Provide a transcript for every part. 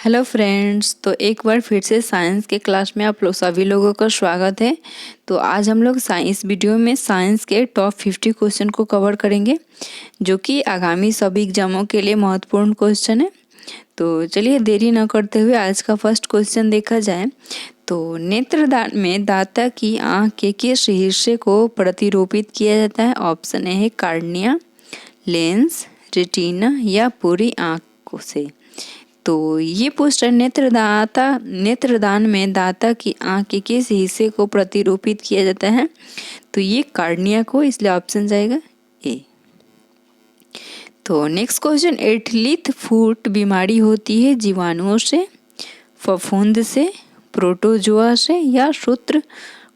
Hello friends, तो एक बार फिर से साइंस के क्लास में आप लोग सभी लोगों का स्वागत है। तो आज हम लोग साइंस वीडियो में साइंस के टॉप 50 क्वेश्चन को कवर करेंगे, जो कि आगामी सभी एग्जामों के लिए महत्वपूर्ण क्वेश्चन है। तो चलिए देरी न करते हुए आज का फर्स्ट क्वेश्चन देखा जाए। तो नेत्रदान में दाता की आँख के किस हिस्से को प्रतिरूपित किया जाता है? ऑप्शन ए है कार्निया, लेंस, रेटिना या पूरी आँख से। तो ये पोस्टर नेत्रदान में दाता की आंख के किस हिस्से को प्रतिरूपित किया जाता है? तो ये कार्निया को, इसलिए ऑप्शन जाएगा ए। तो नेक्स्ट क्वेश्चन, एटलीथ फुट बीमारी होती है जीवाणुओं से, फफूंद से, प्रोटोजोआ से या सूत्र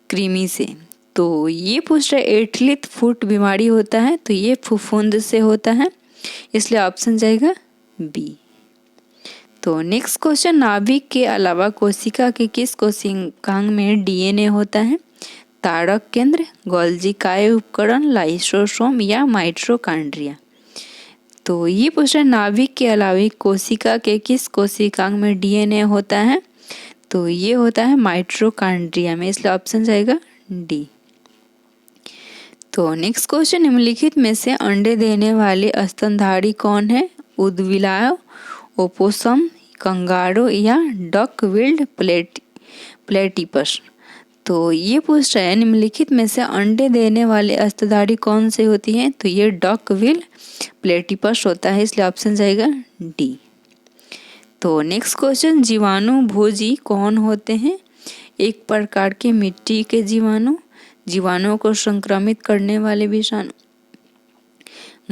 कृमि से? तो ये पोस्टर एटलीथ फुट बीमारी होता है, तो ये फफूंद से होता है, इसलिए ऑप्शन जाएगा बी। तो नेक्स्ट क्वेश्चन, नाभिक के अलावा कोशिका के किस कोशिकांग में डीएनए होता है? तारक केंद्र, गोल्जी काय उपकरण, लाइसोसोम या माइटोकॉन्ड्रिया? तो ये क्वेश्चन नाभिक के अलावा कोशिका के किस कोशिकांग में डीएनए होता है? तो ये होता है माइटोकॉन्ड्रिया में, इसलिए ऑप्शन जाएगा डी। तो नेक्स्ट क्वेश्चन, निम्नलिखित में से अंडे देने वाले स्तनधारी कौन है? उदबिलाव, ओपोसम, कंगारू या डक बिल्ड प्लेटिपस? तो ये पूछ रहा है निम्नलिखित में से अंडे देने वाले स्तनधारी कौन से होती हैं? तो ये डक बिल्ड प्लेटिपस होता है, इसलिए ऑप्शन जाएगा डी। तो नेक्स्ट क्वेश्चन, जीवाणु भोजी कौन होते हैं? एक प्रकार के मिट्टी के जीवाणु, जीवाणुओं को संक्रमित करने वाले विषाणु,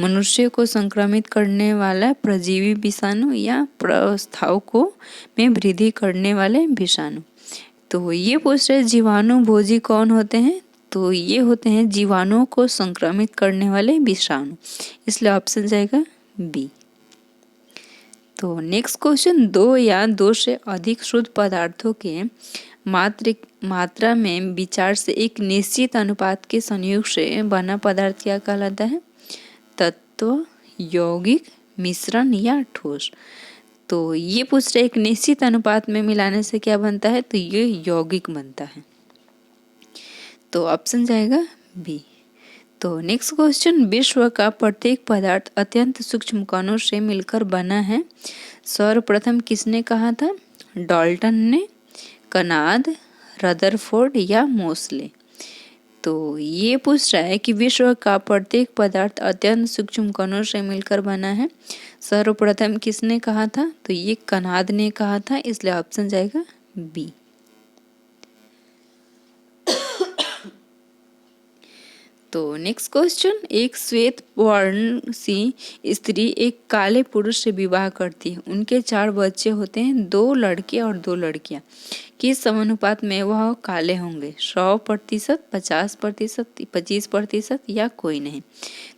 मनुष्य को संक्रमित करने वाला परजीवी विषाणु या प्रस्तावकों में वृद्धि करने वाले विषाणु? तो ये पूछ रहे जीवाणु भोजी कौन होते हैं? तो ये होते हैं जीवाणुओं को संक्रमित करने वाले विषाणु, इसलिए ऑप्शन जाएगा बी। तो नेक्स्ट क्वेश्चन, दो या दो से अधिक शुद्ध पदार्थों के मात्रा में विचार से एक निश्चित अनुपात के संयोग से बना पदार्थ क्या कहलाता है? तत्व, यौगिक, मिश्रण या ठोस? तो ये पूछ रहे एक निश्चित अनुपात में मिलाने से क्या बनता है? तो ये यौगिक बनता है, तो ऑप्शन जाएगा बी। तो नेक्स्ट क्वेश्चन, विश्व का प्रत्येक पदार्थ अत्यंत सूक्ष्म कणों से मिलकर बना है, सर्वप्रथम किसने कहा था? डाल्टन ने, कनाद, रदरफोर्ड या मोसले? तो ये पूछ रहा है कि विश्व का प्रत्येक पदार्थ अत्यंत सूक्ष्म कणों से मिलकर बना है, सर्वप्रथम किसने कहा था? तो ये कनाद ने कहा था, इसलिए ऑप्शन जाएगा बी। तो नेक्स्ट क्वेश्चन, एक श्वेत वर्ण सी स्त्री एक काले पुरुष से विवाह करती है, उनके 4 बच्चे होते हैं, 2 लड़के और 2 लड़कियां। किस समानुपात में वह काले होंगे? 100%, 50%, 25% या कोई नहीं?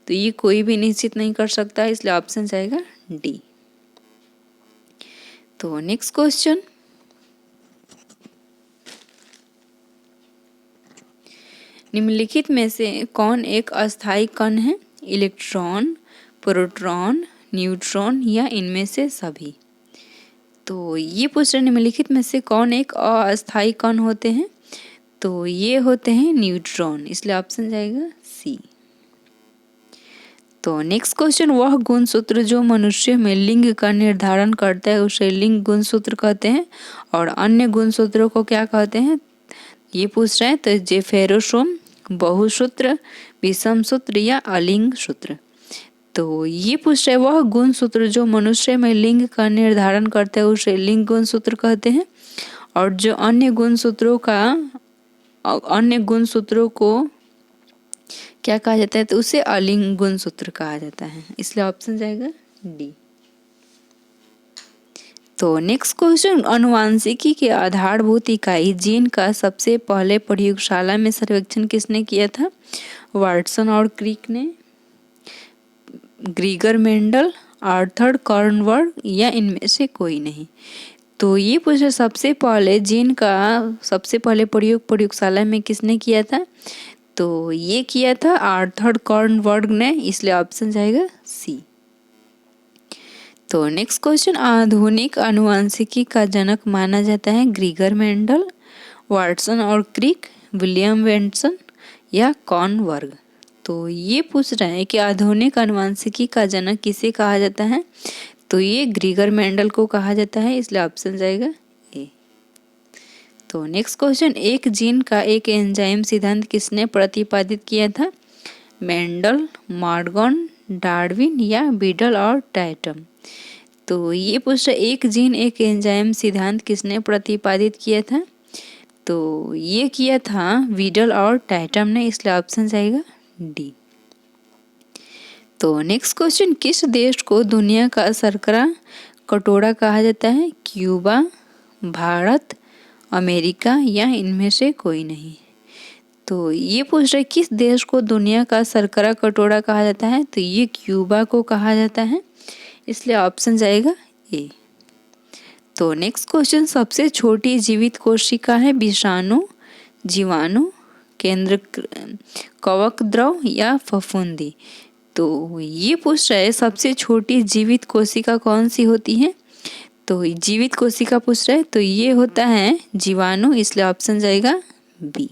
तो ये कोई भी निश्चित नहीं कर सकता, इसलिए ऑप्शन जाएगा डी। तो नेक्स्ट क्वेश्चन, निम्नलिखित में से कौन एक अस्थायी कण है? इलेक्ट्रॉन, प्रोटॉन, न्यूट्रॉन या इनमें से सभी? तो ये पूछ रहे निम्नलिखित में से कौन एक अस्थायी कण होते हैं? तो ये होते हैं न्यूट्रॉन, इसलिए ऑप्शन जाएगा सी। तो नेक्स्ट क्वेश्चन, वह गुणसूत्र जो मनुष्य में लिंग का निर्धारण करता है उसे लिंग गुणसूत्र कहते हैं, और अन्य गुणसूत्रों को क्या कहते हैं? ये पूछ रहे हैं, तो जेफेरोसोम, बहुसूत्र, विषम सूत्र या अलिंग सूत्र? तो ये पूछ रहे वह गुणसूत्र जो मनुष्य में लिंग का निर्धारण करता है उसे लिंग गुणसूत्र कहते हैं, और जो अन्य गुणसूत्रों को क्या कहा जाता है? तो उसे अलिंग गुणसूत्र कहा जाता है, इसलिए ऑप्शन जाएगा डी। तो नेक्स्ट क्वेश्चन, अनुवांशिकी के आधारभूत इकाई जीन का सबसे पहले प्रयोगशाला में सर्वेक्षण किसने किया था? वाटसन और क्रिक ने, ग्रीगर मेंडल, आर्थर कॉर्नवर्ग या इनमें से कोई नहीं? तो ये पूछे सबसे पहले जीन का सबसे पहले प्रयोग प्रयोगशाला में किसने किया था? तो ये किया था आर्थर कॉर्नवर्ग ने, इसलिए ऑप्शन जाएगा सी। तो नेक्स्ट क्वेश्चन, आधुनिक आनुवंशिकी का जनक माना जाता है ग्रीगर मेंडल, वाटसन और क्रिक, विलियम बेंटसन या कॉर्नवर्ग। तो ये पूछ रहे हैं कि आधुनिक आनुवंशिकी का जनक किसे कहा जाता है, तो ये ग्रीगर मेंडल को कहा जाता है, इसलिए ऑप्शन जाएगा ए। तो नेक्स्ट क्वेश्चन, एक जीन का एक एंजाइम सिद्धांत किसने प्रतिपादित किया था, मेंडल, मॉर्गन, डार्विन या बीडल और टैटम। तो ये पूछ रहा है एक जीन एक एंजाइम सिद्धांत किसने प्रतिपादित किया था, तो ये किया था बीडल और टैटम ने, इसलिए ऑप्शन जाएगा डी। तो नेक्स्ट क्वेश्चन, किस देश को दुनिया का शर्करा कटोरा कहा जाता है, क्यूबा, भारत, अमेरिका या इनमें से कोई नहीं। तो ये पूछ रहे किस देश को दुनिया का शर्करा कटोरा कहा जाता है, तो ये क्यूबा को कहा जाता है, इसलिए ऑप्शन जाएगा ए। तो नेक्स्ट क्वेश्चन, सबसे छोटी जीवित कोशिका है विषाणु, जीवाणु, केंद्र कवक द्रव या फफूंदी। तो ये पूछ रहा है सबसे छोटी जीवित कोशिका कौन सी होती है, तो जीवित कोशिका पूछ रहा है, तो ये होता है जीवाणु, इसलिए ऑप्शन जाएगा बी।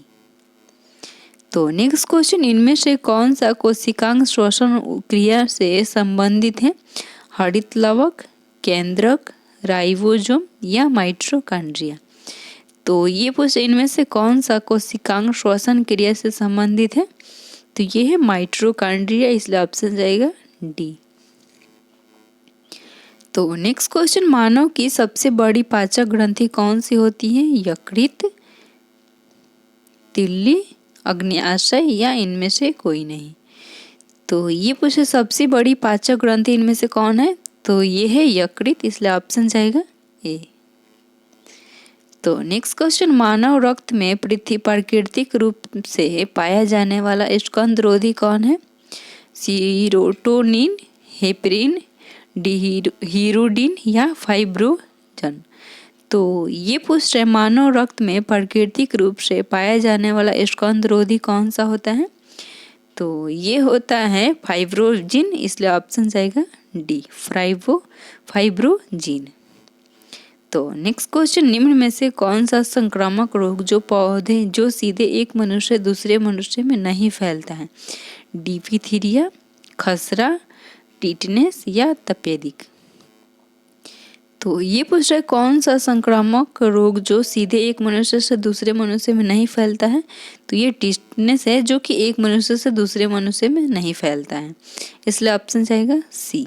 तो नेक्स्ट क्वेश्चन, इनमें से कौन सा कोशिकांग श्वसन क्रिया से संबंधित है, हरित लवक, केंद्रक, राइबोसोम या माइटोकॉन्ड्रिया। तो ये पूछ इनमें से कौन सा कोशिकांग श्वसन क्रिया से संबंधित है, तो ये है माइटोकॉन्ड्रिया, इसलिए ऑप्शन जाएगा डी। तो नेक्स्ट क्वेश्चन, मानव की सबसे बड़ी पाचक ग्रंथि कौन सी होती है, यकृत, तिल्ली, अग्न्याशय या इनमें से कोई नहीं। तो ये पूछे सबसे बड़ी पाचक ग्रंथि इनमें से कौन है, तो ये है यकृत, इसलिए ऑप्शन जाएगा ए। तो नेक्स्ट क्वेश्चन, मानव रक्त में प्राकृतिक रूप से पाया जाने वाला स्कंदरोधी कौन है, सीरोटोनिन, हेपरिन, हीरोडिन या फाइब्रोजन। तो ये पूछ रहे मानव रक्त में प्राकृतिक रूप से पाया जाने वाला स्कंदरोधी कौन सा होता है, तो ये होता है फाइब्रोजिन, इसलिए ऑप्शन जाएगा डी, फाइब्रोजिन। तो नेक्स्ट क्वेश्चन, निम्न में से कौन सा संक्रामक रोग जो पौधे जो सीधे एक मनुष्य दूसरे मनुष्य में नहीं फैलता है, डिप्थीरिया, खसरा, टिटनेस या तपेदिक। तो ये पूछ रहा है कौन सा संक्रामक रोग जो सीधे एक मनुष्य से दूसरे मनुष्य में नहीं फैलता है, तो ये टिटनेस है जो कि एक मनुष्य से दूसरे मनुष्य में नहीं फैलता है, इसलिए ऑप्शन जाएगा सी।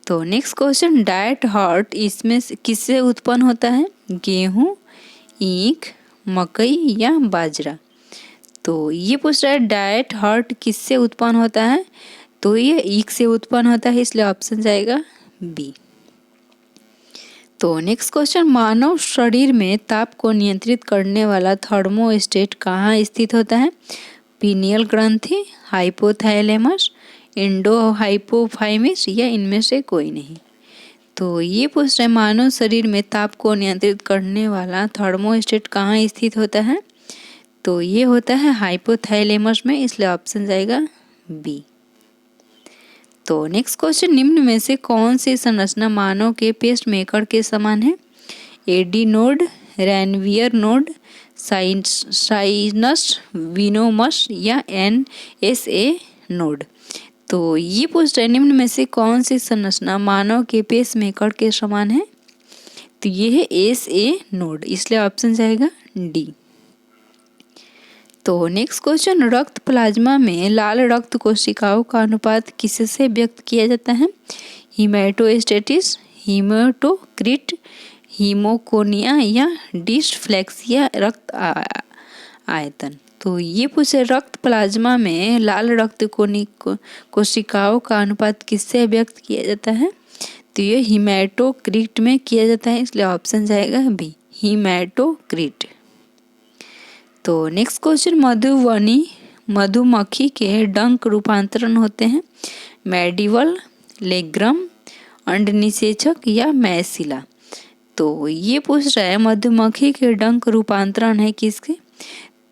तो नेक्स्ट क्वेश्चन, डाइट हर्ट इसमें किससे उत्पन्न होता है, गेहूं, ईख, मकई या बाजरा। तो ये पूछ रहा है डाइट हर्ट किससे उत्पन्न होता है, तो ये ईख से उत्पन्न होता है, इसलिए ऑप्शन जाएगा बी। तो नेक्स्ट क्वेश्चन, मानव शरीर में ताप को नियंत्रित करने वाला थर्मोस्टेट कहाँ स्थित होता है, पीनियल ग्रंथि, हाइपोथैलेमस, इंडोहाइपोथैलेमस या इनमें से कोई नहीं। तो ये पूछ रहे मानव शरीर में ताप को नियंत्रित करने वाला थर्मोस्टेट कहाँ स्थित होता है, तो ये होता है हाइपोथैलेमस में, इसलिए ऑप्शन जाएगा बी। तो नेक्स्ट क्वेश्चन, निम्न में से कौन सी संरचना मानव के पेसमेकर के समान है, AD node, Ranvier node, sinus venosus या एनएसए नोड। तो ये पूछ रहे निम्न में से कौन सी संरचना मानव के पेसमेकर के समान है, तो ये है एसए नोड, इसलिए ऑप्शन जाएगा डी। तो नेक्स्ट क्वेश्चन, रक्त प्लाज्मा में लाल रक्त कोशिकाओं का अनुपात किससे व्यक्त किया जाता है, हीमेटोस्टेटिस, हीमेटोक्रिट, हीमोकोनिया या डिस्फ्लेक्सिया रक्त आयतन। तो ये पूछे रक्त प्लाज्मा में लाल रक्त कोशिकाओं का अनुपात किससे व्यक्त किया जाता है, तो ये हीमेटोक्रिट में किया जाता है, इसलिए ऑप्शन जाएगा बी, हीमेटोक्रिट। तो नेक्स्ट क्वेश्चन, मधुमक्खी के डंक रूपांतरण होते हैं, मेडिवल, लेग्रम, अंडनिषेचक या मैसिला। तो ये पूछ रहा है मधुमक्खी के डंक रूपांतरण है किसके,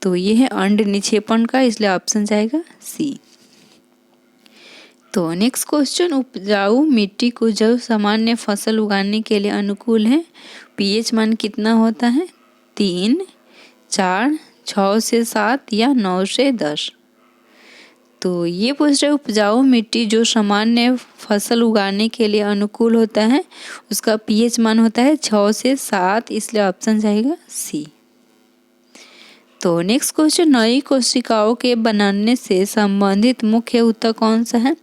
तो ये है अंड निक्षेपण का, इसलिए ऑप्शन जाएगा सी। तो नेक्स्ट क्वेश्चन, उपजाऊ मिट्टी को जब सामान्य फसल उगाने के लिए अनुकूल है, पीएच मान कितना होता है? 3, 4, 6 से 7 या 9 से 10। तो ये पूछ रहे उपजाऊ मिट्टी जो सामान्य फसल उगाने के लिए अनुकूल होता है उसका पीएच मान होता है 6 से 7, इसलिए ऑप्शन जाएगा सी। तो नेक्स्ट क्वेश्चन, नई कोशिकाओं के बनने से संबंधित मुख्य ऊतक कौन सा है?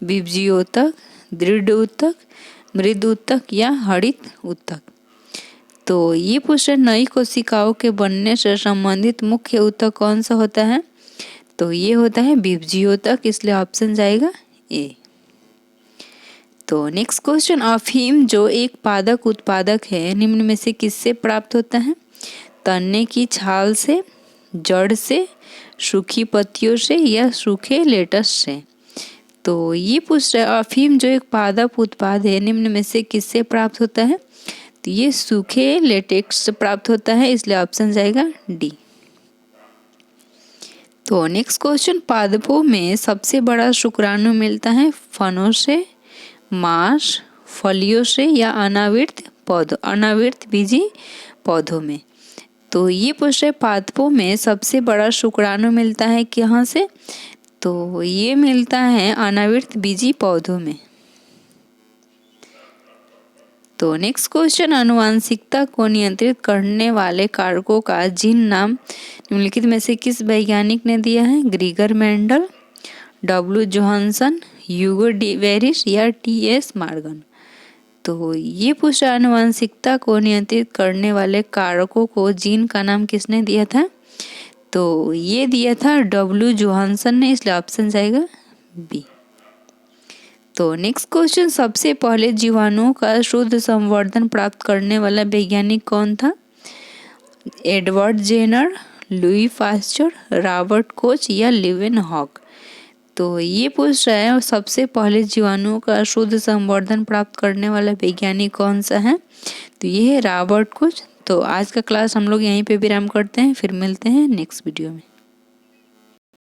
बीजीय ऊतक, दृढ़ ऊतक, मृद ऊतक या हरित ऊतक। तो ये पूछ रहे नई कोशिकाओं के बनने से संबंधित मुख्य ऊतक कौन सा होता है? तो ये होता है बीजीय ऊतक, इसलिए ऑप्शन जाएगा ए। तो नेक्स्ट क्वेश्चन, अफीम जो एक पादप उत्पादक है निम्न में से किससे प्राप्त होता है? तने की छाल से, जड़ से, सूखी पत्तियों से या सूखे लेटस से। तो ये पूछ रहा है अफीम जो एक पादप उत्पाद है निम्न में से किससे प्राप्त होता है? तो ये सूखे लेटेक्स से प्राप्त होता है, इसलिए ऑप्शन जाएगा डी। तो नेक्स्ट क्वेश्चन, पादपों में सबसे बड़ा शुक्राणु मिलता है फनों से, मांस, फलियों से या अनावृत बीजी पौधों में। तो ये पूछ रहे पादपों में सबसे बड़ा शुक्राणु मिलता है कहाँ से? तो ये मिलता है अनावृत बीजी पौधों में। तो नेक्स्ट क्वेश्चन, आनुवंशिकता को नियंत्रित करने वाले कारकों का जीन नाम निम्नलिखित में से किस वैज्ञानिक ने दिया है? Gregor Mendel, W Johannsen, Hugo de Vries या टी.एस. मॉर्गन। तो ये पूछ आनुवंशिकता को नियंत्रित करने वाले कारकों को जीन का नाम किसने दिया था? तो ये दिया था डब्ल्यू जोहानसन ने, इसलिए ऑप्शन जाएगा बी। तो नेक्स्ट क्वेश्चन, सबसे पहले जीवाणुओं का शुद्ध संवर्धन प्राप्त करने वाला वैज्ञानिक कौन था? Edward Jenner, Louis Pasteur, Robert Koch या लीवेनहॉक। तो ये पूछ रहा है सबसे पहले जीवाणुओं का शुद्ध संवर्धन प्राप्त करने वाला वैज्ञानिक कौन सा है? तो ये है रॉबर्ट कोच। तो आज का क्लास हम लोग यहीं पे विराम करते हैं, फिर मिलते हैं नेक्स्ट वीडियो में।